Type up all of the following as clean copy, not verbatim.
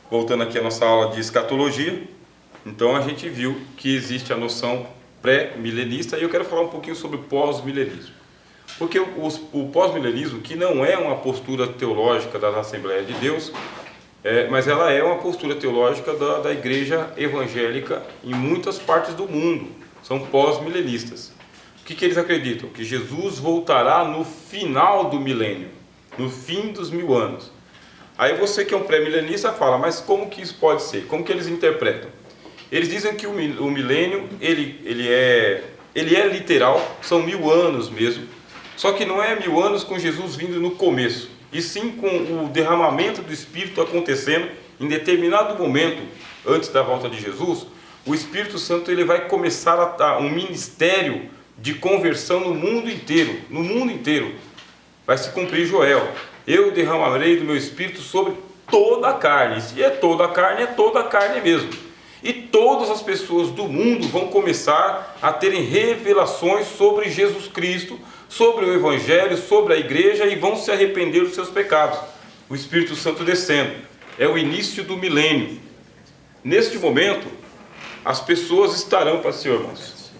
voltando aqui à nossa aula de escatologia, então a gente viu que existe a noção pré-milenista e eu quero falar um pouquinho sobre o pós-milenismo. Porque o pós-milenismo, que não é uma postura teológica da Assembleia de Deus, mas ela é uma postura teológica da igreja evangélica em muitas partes do mundo, são pós-milenistas. O que eles acreditam? Que Jesus voltará no final do milênio, no fim dos 1000 anos. Aí você que é um pré-milenista fala, mas como que isso pode ser? Como que eles interpretam? Eles dizem que o milênio, ele é literal, são 1000 anos mesmo, só que não é 1000 anos com Jesus vindo no começo, e sim com o derramamento do Espírito acontecendo em determinado momento, antes da volta de Jesus, o Espírito Santo ele vai começar um ministério de conversão no mundo inteiro, vai se cumprir Joel. Eu derramarei do meu Espírito sobre toda a carne. Se é toda a carne mesmo. E todas as pessoas do mundo vão começar a terem revelações sobre Jesus Cristo, sobre o Evangelho, sobre a igreja e vão se arrepender dos seus pecados. O Espírito Santo descendo. É o início do milênio. Neste momento, as pessoas estarão para o Senhor, irmãos.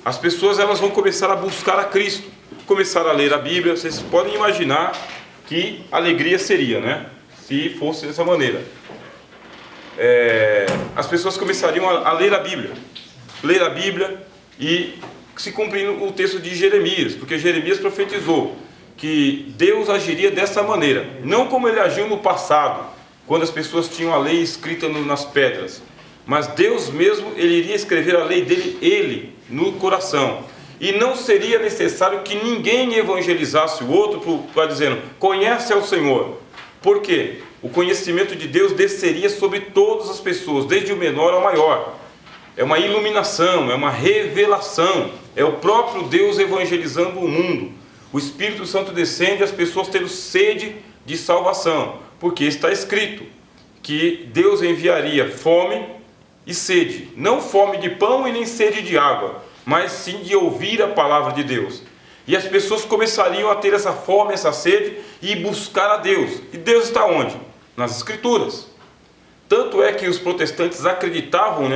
As pessoas elas vão começar a buscar a Cristo, começar a ler a Bíblia. Vocês podem imaginar que alegria seria, né? Se fosse dessa maneira. As pessoas começariam a ler a Bíblia e se cumprindo o texto de Jeremias, porque Jeremias profetizou que Deus agiria dessa maneira, não como ele agiu no passado, quando as pessoas tinham a lei escrita nas pedras, mas Deus mesmo, ele iria escrever a lei dele, ele, no coração. E não seria necessário que ninguém evangelizasse o outro para dizendo, conhece ao Senhor. Por quê? O conhecimento de Deus desceria sobre todas as pessoas, desde o menor ao maior. É uma iluminação, é uma revelação. É o próprio Deus evangelizando o mundo. O Espírito Santo descende e as pessoas tendo sede de salvação. Porque está escrito que Deus enviaria fome e sede. Não fome de pão e nem sede de água, mas sim de ouvir a palavra de Deus. E as pessoas começariam a ter essa fome, essa sede e buscar a Deus. E Deus está onde? Nas Escrituras. Tanto é que os protestantes acreditavam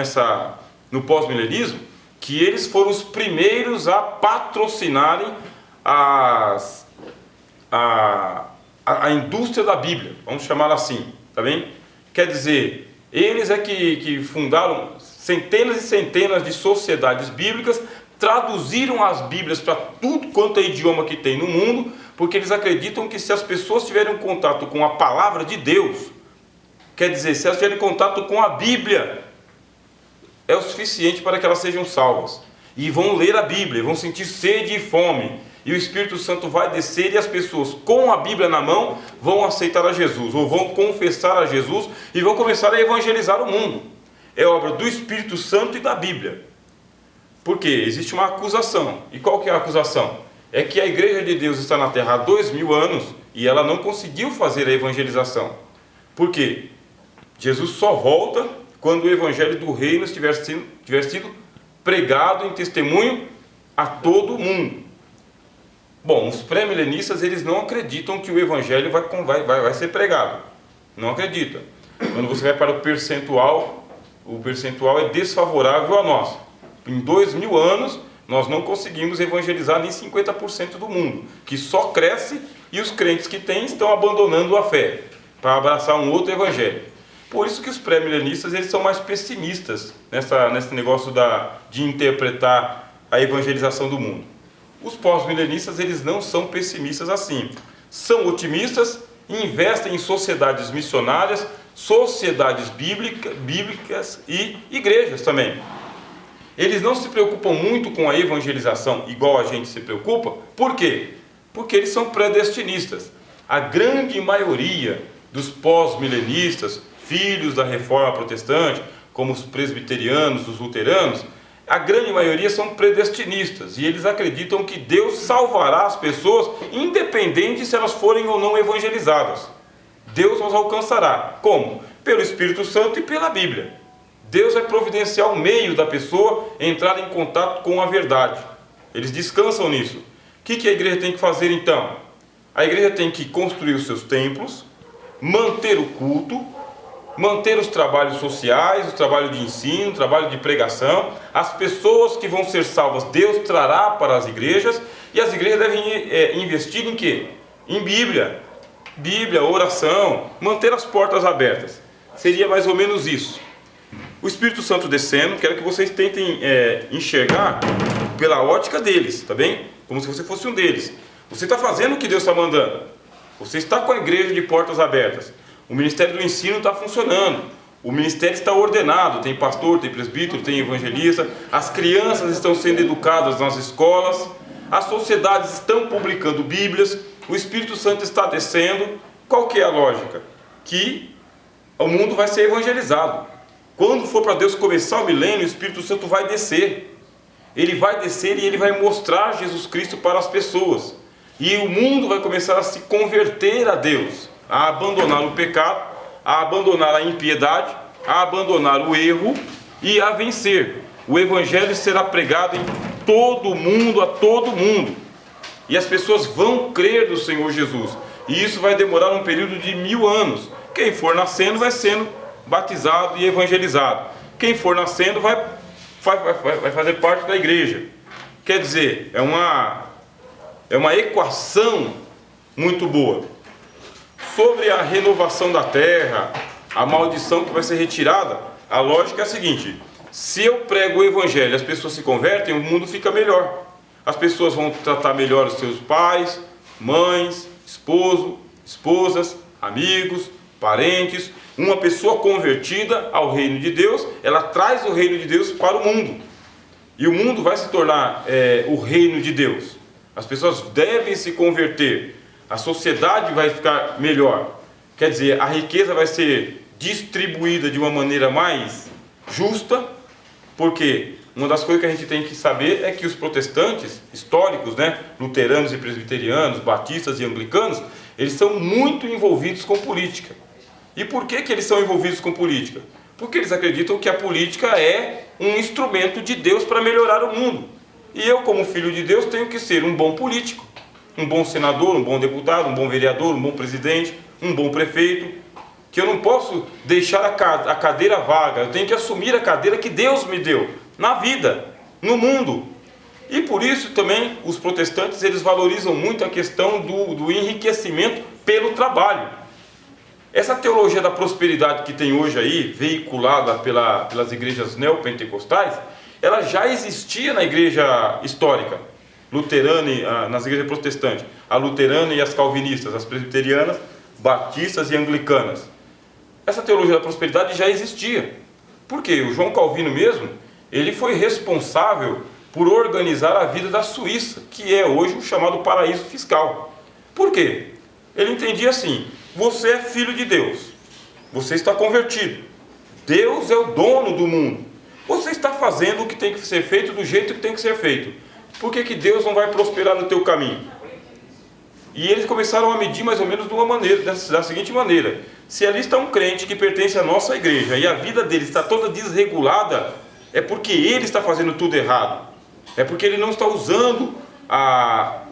no pós-milenismo, que eles foram os primeiros a patrocinarem a indústria da Bíblia, vamos chamar assim, tá bem? Quer dizer, eles é que fundaram centenas e centenas de sociedades bíblicas, traduziram as Bíblias para tudo quanto é idioma que tem no mundo, porque eles acreditam que se as pessoas tiverem um contato com a palavra de Deus, quer dizer, se elas tiverem contato com a Bíblia, é o suficiente para que elas sejam salvas. E vão ler a Bíblia, vão sentir sede e fome, e o Espírito Santo vai descer e as pessoas com a Bíblia na mão vão aceitar a Jesus, ou vão confessar a Jesus e vão começar a evangelizar o mundo. É obra do Espírito Santo e da Bíblia. Porque existe uma acusação. E qual que é a acusação? É que a Igreja de Deus está na Terra há 2000 anos e ela não conseguiu fazer a evangelização. Por quê? Jesus só volta quando o Evangelho do Reino tiver sido pregado em testemunho a todo mundo. Bom, os pré-milenistas eles não acreditam que o Evangelho vai ser pregado. Não acreditam. Quando você vai para o percentual é desfavorável a nós. Em 2000 anos, nós não conseguimos evangelizar nem 50% do mundo, que só cresce e os crentes que têm estão abandonando a fé para abraçar um outro evangelho. Por isso que os pré-milenistas eles são mais pessimistas nesse negócio de interpretar a evangelização do mundo. Os pós-milenistas eles não são pessimistas assim. São otimistas e investem em sociedades missionárias, sociedades bíblicas e igrejas também. Eles não se preocupam muito com a evangelização igual a gente se preocupa. Por quê? Porque eles são predestinistas. A grande maioria dos pós-milenistas, filhos da reforma protestante, como os presbiterianos, os luteranos, a grande maioria são predestinistas. E eles acreditam que Deus salvará as pessoas, independente se elas forem ou não evangelizadas. Deus as alcançará. Como? Pelo Espírito Santo e pela Bíblia. Deus vai providenciar o meio da pessoa entrar em contato com a verdade. Eles descansam nisso. O que a igreja tem que fazer então? A igreja tem que construir os seus templos, manter o culto, manter os trabalhos sociais, o trabalho de ensino, o trabalho de pregação. As pessoas que vão ser salvas, Deus trará para as igrejas, e as igrejas devem investir em quê? Em Bíblia, oração, manter as portas abertas. Seria mais ou menos isso. O Espírito Santo descendo, quero que vocês tentem enxergar pela ótica deles, tá bem? Como se você fosse um deles. Você está fazendo o que Deus está mandando. Você está com a igreja de portas abertas. O ministério do ensino está funcionando. O ministério está ordenado. Tem pastor, tem presbítero, tem evangelista. As crianças estão sendo educadas nas escolas. As sociedades estão publicando Bíblias. O Espírito Santo está descendo. Qual que é a lógica? Que o mundo vai ser evangelizado. Quando for para Deus começar o milênio, o Espírito Santo vai descer. Ele vai descer e ele vai mostrar Jesus Cristo para as pessoas. E o mundo vai começar a se converter a Deus, a abandonar o pecado, a abandonar a impiedade, a abandonar o erro e a vencer. O Evangelho será pregado em todo mundo, a todo mundo. E as pessoas vão crer no Senhor Jesus. E isso vai demorar um período de 1000 anos. Quem for nascendo vai sendo batizado e evangelizado. Quem for nascendo vai fazer parte da igreja. Quer dizer, é uma equação muito boa. Sobre a renovação da terra, a maldição que vai ser retirada, a lógica é a seguinte: se eu prego o evangelho e as pessoas se convertem, o mundo fica melhor. As pessoas vão tratar melhor os seus pais, mães, esposo, esposas, amigos, parentes. Uma pessoa convertida ao reino de Deus, ela traz o reino de Deus para o mundo. E o mundo vai se tornar o reino de Deus. As pessoas devem se converter. A sociedade vai ficar melhor. Quer dizer, a riqueza vai ser distribuída de uma maneira mais justa. Porque uma das coisas que a gente tem que saber é que os protestantes históricos, luteranos e presbiterianos, batistas e anglicanos, eles são muito envolvidos com política. E por que eles são envolvidos com política? Porque eles acreditam que a política é um instrumento de Deus para melhorar o mundo. E eu, como filho de Deus, tenho que ser um bom político, um bom senador, um bom deputado, um bom vereador, um bom presidente, um bom prefeito. Que eu não posso deixar a cadeira vaga, eu tenho que assumir a cadeira que Deus me deu, na vida, no mundo. E por isso também os protestantes, eles valorizam muito a questão do enriquecimento pelo trabalho. Essa teologia da prosperidade que tem hoje aí, veiculada pelas igrejas neopentecostais, ela já existia na igreja histórica, luterana, nas igrejas protestantes, a luterana e as calvinistas, as presbiterianas, batistas e anglicanas. Essa teologia da prosperidade já existia. Por quê? O João Calvino mesmo, ele foi responsável por organizar a vida da Suíça, que é hoje o chamado paraíso fiscal. Por quê? Ele entendia assim: você é filho de Deus, você está convertido, Deus é o dono do mundo, você está fazendo o que tem que ser feito do jeito que tem que ser feito. Por que Deus não vai prosperar no teu caminho? E eles começaram a medir mais ou menos de uma maneira, da seguinte maneira: se ali está um crente que pertence à nossa igreja e a vida dele está toda desregulada, é porque ele está fazendo tudo errado, é porque ele não está usando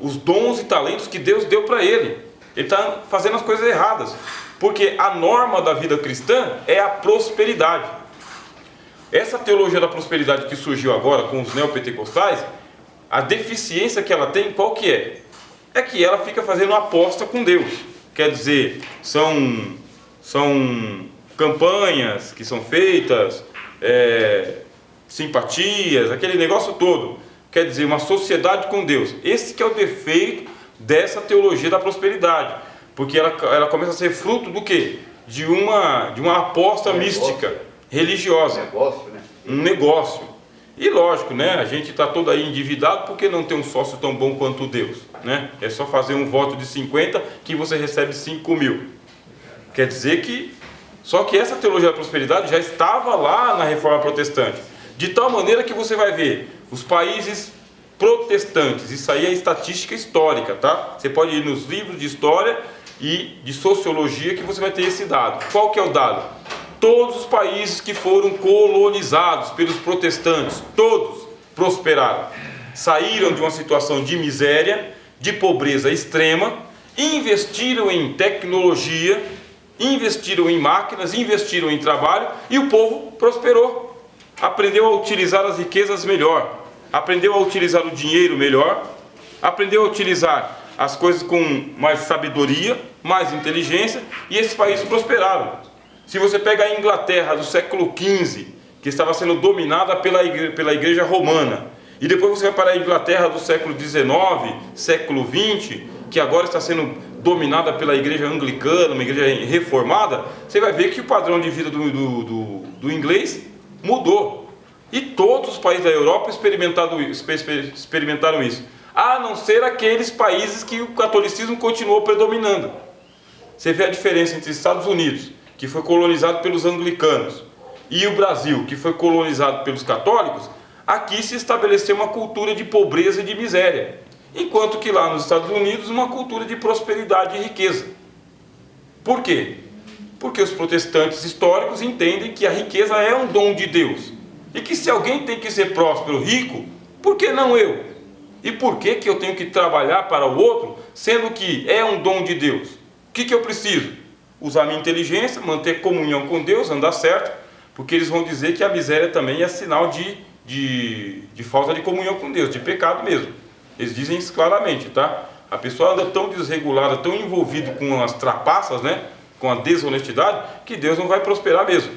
os dons e talentos que Deus deu para ele. Ele está fazendo as coisas erradas, porque a norma da vida cristã é a prosperidade. Essa teologia da prosperidade que surgiu agora com os neopentecostais, a deficiência que ela tem, qual que é? É que ela fica fazendo aposta com Deus. Quer dizer, são campanhas que são feitas, simpatias, aquele negócio todo. Quer dizer, uma sociedade com Deus. Esse que é o defeito dessa teologia da prosperidade, porque ela começa a ser fruto do quê? De uma aposta mística, religiosa. Um negócio. E lógico, a gente está todo aí endividado porque não tem um sócio tão bom quanto Deus, É só fazer um voto de 50 que você recebe 5.000. Quer dizer que... Só que essa teologia da prosperidade já estava lá na Reforma Protestante, de tal maneira que você vai ver os países protestantes, isso aí é estatística histórica, tá? Você pode ir nos livros de história e de sociologia que você vai ter esse dado. Qual que é o dado? Todos os países que foram colonizados pelos protestantes, todos prosperaram. Saíram de uma situação de miséria, de pobreza extrema, investiram em tecnologia, investiram em máquinas, investiram em trabalho e o povo prosperou. Aprendeu a utilizar as riquezas melhor, aprendeu a utilizar o dinheiro melhor, aprendeu a utilizar as coisas com mais sabedoria, mais inteligência, e esses países prosperaram. Se você pega a Inglaterra do século XV, que estava sendo dominada pela igreja romana, e depois você vai para a Inglaterra do século XIX, século XX, que agora está sendo dominada pela igreja anglicana, uma igreja reformada, você vai ver que o padrão de vida do inglês mudou. E todos os países da Europa experimentaram isso, a não ser aqueles países que o catolicismo continuou predominando. Você vê a diferença entre os Estados Unidos, que foi colonizado pelos anglicanos, e o Brasil, que foi colonizado pelos católicos. Aqui se estabeleceu uma cultura de pobreza e de miséria, enquanto que lá nos Estados Unidos uma cultura de prosperidade e riqueza. Por quê? Porque os protestantes históricos entendem que a riqueza é um dom de Deus, e que se alguém tem que ser próspero, rico, por que não eu? E por que eu tenho que trabalhar para o outro, sendo que é um dom de Deus? O que eu preciso? Usar minha inteligência, manter comunhão com Deus, andar certo, porque eles vão dizer que a miséria também é sinal de falta de comunhão com Deus, de pecado mesmo. Eles dizem isso claramente, tá? A pessoa anda tão desregulada, tão envolvida com as trapaças, né? Com a desonestidade, que Deus não vai prosperar mesmo.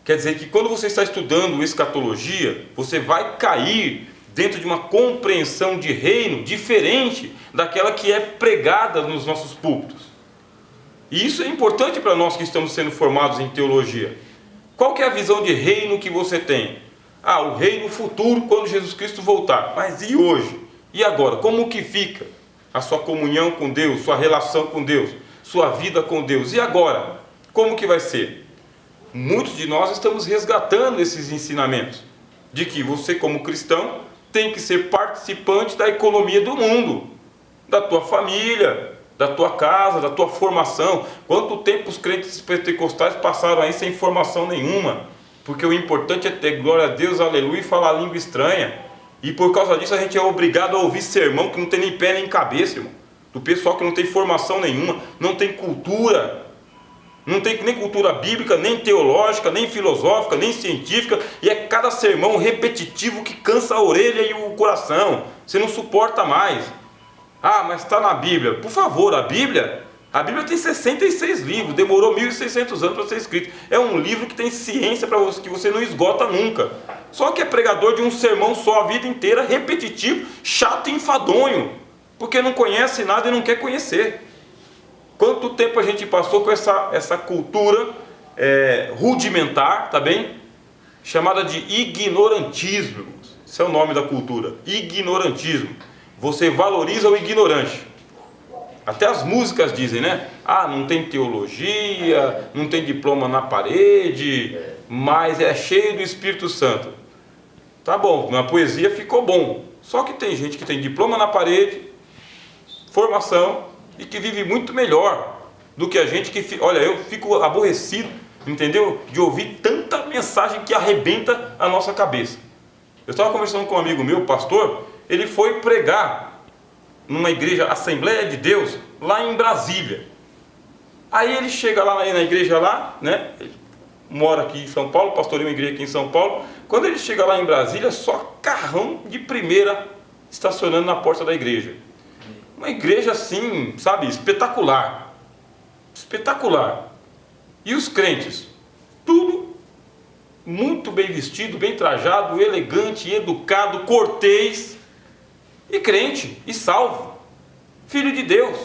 Quer dizer que quando você está estudando escatologia, você vai cair dentro de uma compreensão de reino diferente daquela que é pregada nos nossos púlpitos. E isso é importante para nós que estamos sendo formados em teologia. Qual que é a visão de reino que você tem? O reino futuro quando Jesus Cristo voltar. Mas e hoje? E agora? Como que fica a sua comunhão com Deus, sua relação com Deus, sua vida com Deus? E agora? Como que vai ser? Muitos de nós estamos resgatando esses ensinamentos, de que você como cristão tem que ser participante da economia do mundo, da tua família, da tua casa, da tua formação. Quanto tempo os crentes pentecostais passaram aí sem formação nenhuma? Porque o importante é ter glória a Deus, aleluia, e falar língua estranha. E por causa disso a gente é obrigado a ouvir sermão que não tem nem pé nem cabeça, irmão. Do pessoal que não tem formação nenhuma, não tem cultura, não tem nem cultura bíblica, nem teológica, nem filosófica, nem científica. E é cada sermão repetitivo que cansa a orelha e o coração. Você não suporta mais. Mas está na Bíblia. Por favor, a Bíblia tem 66 livros, demorou 1.600 anos para ser escrito. É um livro que tem ciência para você, que você não esgota nunca. Só que é pregador de um sermão só a vida inteira, repetitivo, chato e enfadonho, porque não conhece nada e não quer conhecer. Quanto tempo a gente passou com essa cultura rudimentar, tá bem? Chamada de ignorantismo. Esse é o nome da cultura, ignorantismo. Você valoriza o ignorante. Até as músicas dizem, né? Não tem teologia, não tem diploma na parede, mas é cheio do Espírito Santo. Tá bom, na poesia ficou bom. Só que tem gente que tem diploma na parede, formação, e que vive muito melhor do que a gente que... Olha, eu fico aborrecido, entendeu? De ouvir tanta mensagem que arrebenta a nossa cabeça. Eu estava conversando com um amigo meu, pastor, ele foi pregar numa igreja, Assembleia de Deus, lá em Brasília. Aí ele chega lá na igreja lá, né? Ele mora aqui em São Paulo, pastoreia uma igreja aqui em São Paulo. Quando ele chega lá em Brasília, só carrão de primeira estacionando na porta da igreja. Uma igreja assim, sabe, espetacular. Espetacular. E os crentes? Tudo muito bem vestido, bem trajado, elegante, educado, cortês. E crente, e salvo, filho de Deus.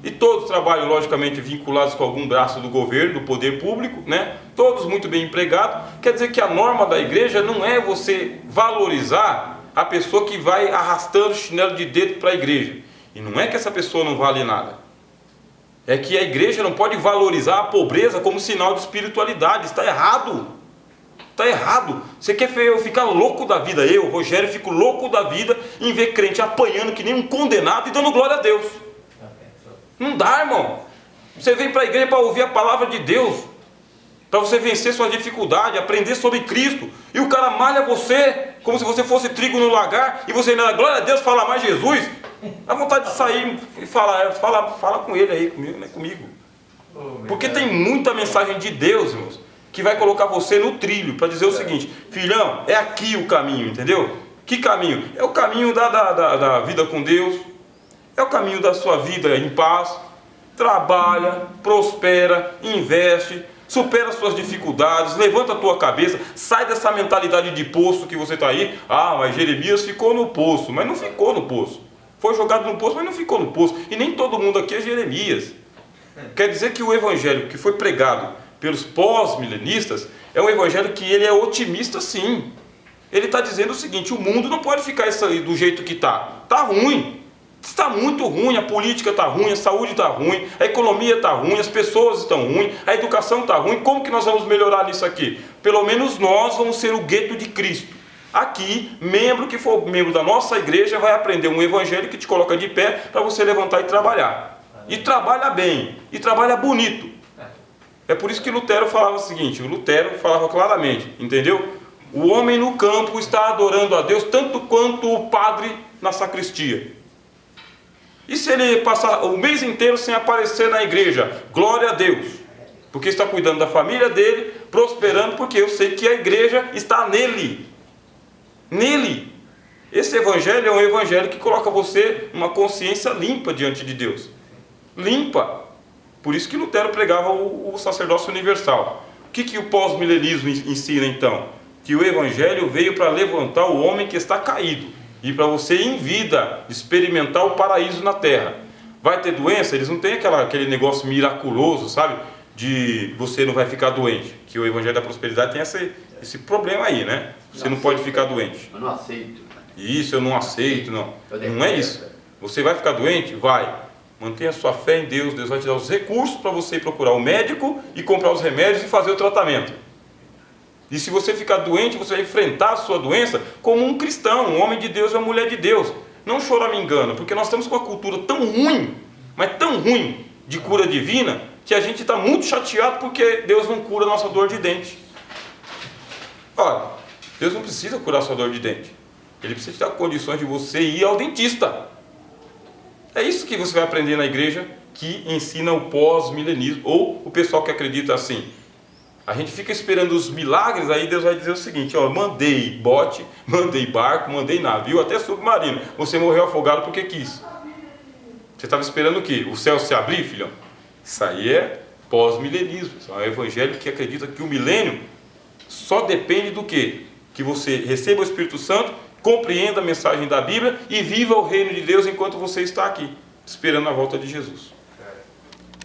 E todos trabalham, logicamente, vinculados com algum braço do governo, do poder público, né? Todos muito bem empregados. Quer dizer que a norma da igreja não é você valorizar a pessoa que vai arrastando o chinelo de dedo para a igreja. E não é que essa pessoa não vale nada. É que a igreja não pode valorizar a pobreza como sinal de espiritualidade. Está errado. Está errado. Você quer eu ficar louco da vida? Eu, Rogério, fico louco da vida em ver crente apanhando que nem um condenado e dando glória a Deus. Não dá, irmão. Você vem para a igreja para ouvir a palavra de Deus, para você vencer sua dificuldade, aprender sobre Cristo. E o cara malha você como se você fosse trigo no lagar, e você ainda, glória a Deus, fala mais Jesus. Dá vontade de sair e falar, fala com ele aí, comigo, não é comigo. Porque tem muita mensagem de Deus, irmãos, que vai colocar você no trilho, para dizer o seguinte: filhão, é aqui o caminho, entendeu? Que caminho? É o caminho da vida com Deus, é o caminho da sua vida em paz. Trabalha, prospera, investe, supera as suas dificuldades, levanta a tua cabeça, sai dessa mentalidade de poço que você está aí. Ah, mas Jeremias ficou no poço. Mas não ficou no poço. Foi jogado no poço, mas não ficou no poço. E nem todo mundo aqui é Jeremias. Quer dizer que o evangelho que foi pregado pelos pós-milenistas é um evangelho que ele é otimista, sim. Ele está dizendo o seguinte: o mundo não pode ficar isso aí do jeito que está. Está ruim. Está muito ruim, a política está ruim, a saúde está ruim, a economia está ruim, as pessoas estão ruins, a educação está ruim. Como que nós vamos melhorar nisso aqui? Pelo menos nós vamos ser o gueto de Cristo. Aqui, membro que for membro da nossa igreja vai aprender um evangelho que te coloca de pé para você levantar e trabalhar. E trabalha bem, e trabalha bonito. É por isso que Lutero falava o seguinte: o Lutero falava claramente, entendeu? O homem no campo está adorando a Deus tanto quanto o padre na sacristia. E se ele passar o mês inteiro sem aparecer na igreja? Glória a Deus, porque está cuidando da família dele, prosperando, porque eu sei que a igreja está nele. Nele. Esse evangelho é um evangelho que coloca você numa consciência limpa diante de Deus. Limpa. Por isso que Lutero pregava o sacerdócio universal. O que o pós-milenismo ensina então? Que o evangelho veio para levantar o homem que está caído. E para você, em vida, experimentar o paraíso na terra. Vai ter doença? Eles não têm aquele negócio miraculoso, sabe? De você não vai ficar doente. Que o evangelho da prosperidade tem esse problema aí, né? Você não pode ficar doente. Eu não aceito. Isso, eu não aceito, não. Não é isso. Você vai ficar doente? Vai. Mantenha a sua fé em Deus. Deus vai te dar os recursos para você ir procurar o médico e comprar os remédios e fazer o tratamento. E se você ficar doente, você vai enfrentar a sua doença como um cristão, um homem de Deus e uma mulher de Deus. Não choramingando, porque nós estamos com uma cultura tão ruim, mas tão ruim, de cura divina, que a gente está muito chateado porque Deus não cura a nossa dor de dente. Olha, Deus não precisa curar a sua dor de dente. Ele precisa te dar condições de você ir ao dentista. É isso que você vai aprender na igreja que ensina o pós-milenismo, ou o pessoal que acredita assim. A gente fica esperando os milagres, aí Deus vai dizer o seguinte: ó, mandei bote, mandei barco, mandei navio, até submarino. Você morreu afogado porque quis. Você estava esperando o quê? O céu se abrir, filhão? Isso aí é pós-milenismo. Isso é um evangelho que acredita que o milênio só depende do quê? Que você receba o Espírito Santo, compreenda a mensagem da Bíblia e viva o reino de Deus enquanto você está aqui, esperando a volta de Jesus.